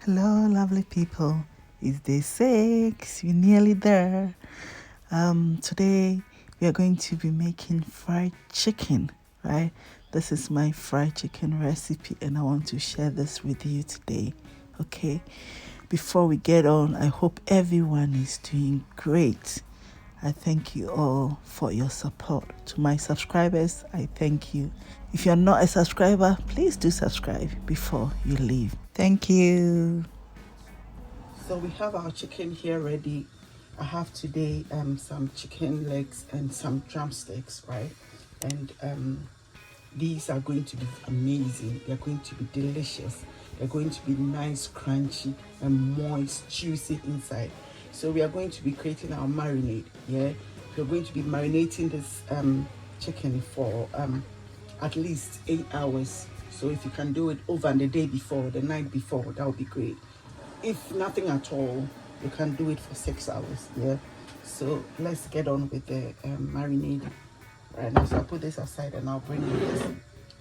Hello, lovely people. It's day 6. We're nearly there. Today we are going to be making fried chicken, right? This is my fried chicken recipe, and I want to share this with you today. Okay. Before we get on, I hope everyone is doing great. I thank you all for your support. To my subscribers, I thank you. If you're not a subscriber, please do subscribe before you leave. Thank you. So we have our chicken here ready. I have today some chicken legs and some drumsticks, right? And these are going to be amazing. They're going to be delicious. They're going to be nice, crunchy, and moist, juicy inside. So we are going to be creating our marinade. Yeah, we're going to be marinating this chicken for at least 8 hours. So if you can do it over the day before, the night before, that would be great. If nothing at all, you can do it for 6 hours. Yeah. So let's get on with the marinade. Right now, so I'll put this aside and I'll bring this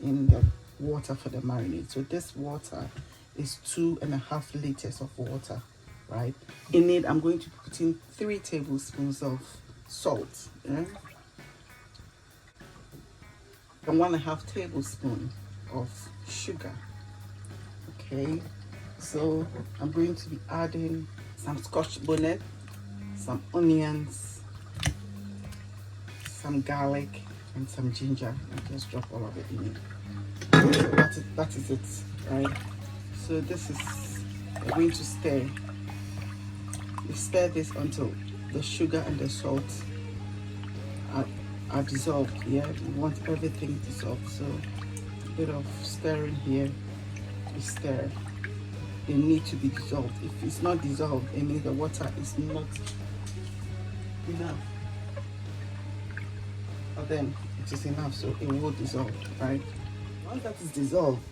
in the water for the marinade. So this water is 2.5 liters of water, right? In it, I'm going to put in 3 tablespoons of salt, yeah? And 1.5 tablespoon of sugar. Okay, so I'm going to be adding some scotch bonnet, some onions, some garlic, and some ginger, and just drop all of it in it. So that is it, right? So this is, we're going to stir. We stir this until the sugar and the salt are dissolved. Yeah, we want everything dissolved. So a bit of stirring here. We stir. They need to be dissolved. If it's not dissolved, it means the water is not enough. But then it is enough, so it will dissolve, right? Once that is dissolved,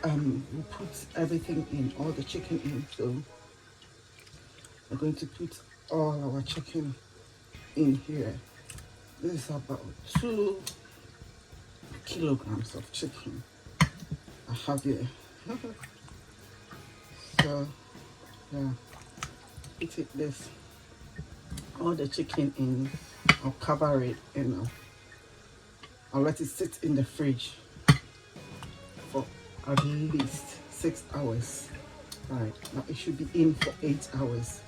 we put everything in, all the chicken in. So we're going to put all our chicken in here. This is about 2 kilograms of chicken I have here. So yeah, we take this, all the chicken in. I'll cover it and I'll let it sit in the fridge for at least 6 hours. Right, now it should be in for 8 hours.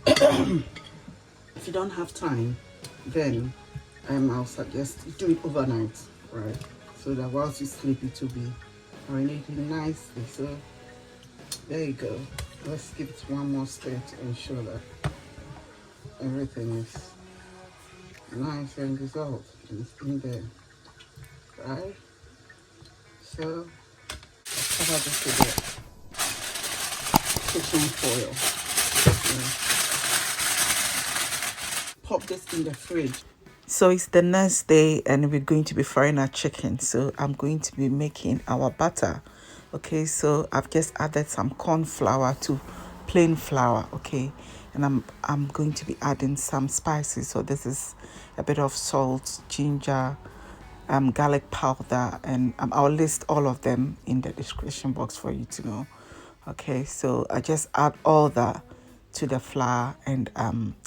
If you don't have time, then I'll suggest do it overnight, right? So that whilst you sleep, it will be marinating nicely. So there you go. Let's give it one more stir to ensure that everything is nice and dissolved in there, right? So I'll cover this with the kitchen foil. Pop this in the fridge. So it's the next day and we're going to be frying our chicken. So I'm going to be making our batter. Okay, so I've just added some corn flour to plain flour. Okay, and I'm going to be adding some spices. So this is a bit of salt, ginger, garlic powder, and I'll list all of them in the description box for you to know. Okay, so I just add all that to the flour and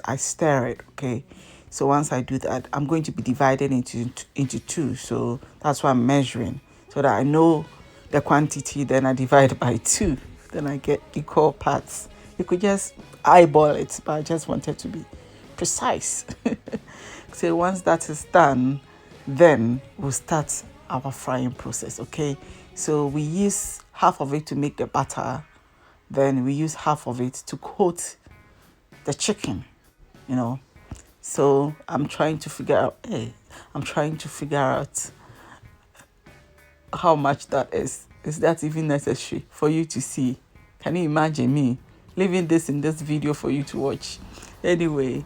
I stir it. Okay, so once I do that, I'm going to be dividing into 2. So that's why I'm measuring, so that I know the quantity, then I divide by 2, then I get equal parts. You could just eyeball it, but I just wanted to be precise. So once that is done, then we'll start our frying process. Okay, so we use half of it to make the batter, then we use half of it to coat the chicken, so I'm trying to figure out how much that is. Is that even necessary for you to see? Can you imagine me leaving this in this video for you to watch? Anyway,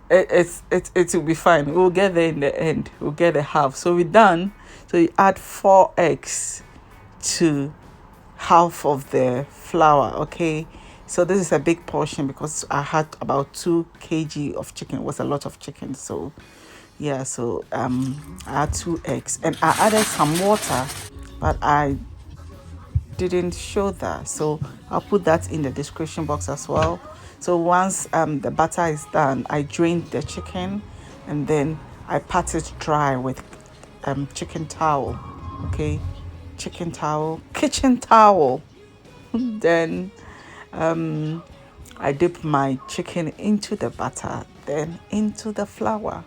it will be fine. We'll get there in the end. We'll get a half. So we're done. So you add 4 eggs to half of the flour. Okay, so this is a big portion because I had about 2 kg of chicken. It was a lot of chicken. So yeah, so I had 2 eggs and I added some water, but I didn't show that, so I'll put that in the description box as well. So once the butter is done, I drained the chicken, and then I pat it dry with chicken towel. Okay, chicken towel, kitchen towel. Then I dip my chicken into the butter, then into the flour.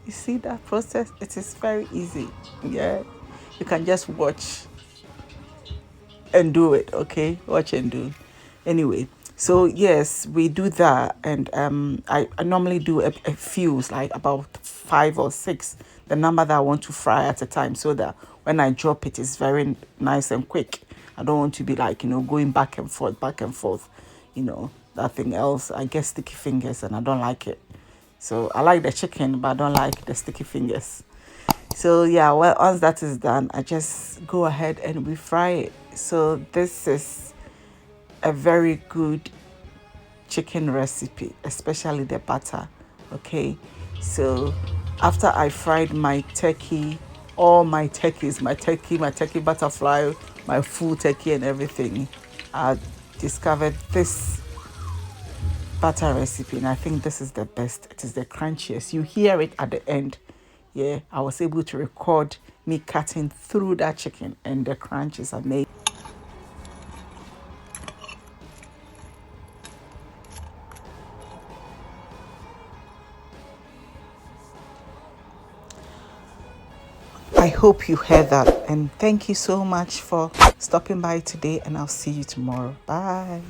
You see that process? It is very easy. Yeah, you can just watch and do it. Okay, watch and do. Anyway, so yes, we do that, and I normally do a few, like about 5 or 6, the number that I want to fry at a time, so that when I drop it, it's very nice and quick. I don't want to be like, going back and forth, nothing else. I get sticky fingers and I don't like it. So I like the chicken, but I don't like the sticky fingers. So yeah, well, once that is done, I just go ahead and we fry it. So this is a very good chicken recipe, especially the butter. Okay, so after I fried my turkey, all my turkeys, my turkey butterfly, my full turkey and everything, I discovered this butter recipe, and I think this is the best. It is the crunchiest. You hear it at the end. Yeah, I was able to record me cutting through that chicken, and the crunch is amazing. I hope you heard that, and thank you so much for stopping by today, and I'll see you tomorrow. Bye.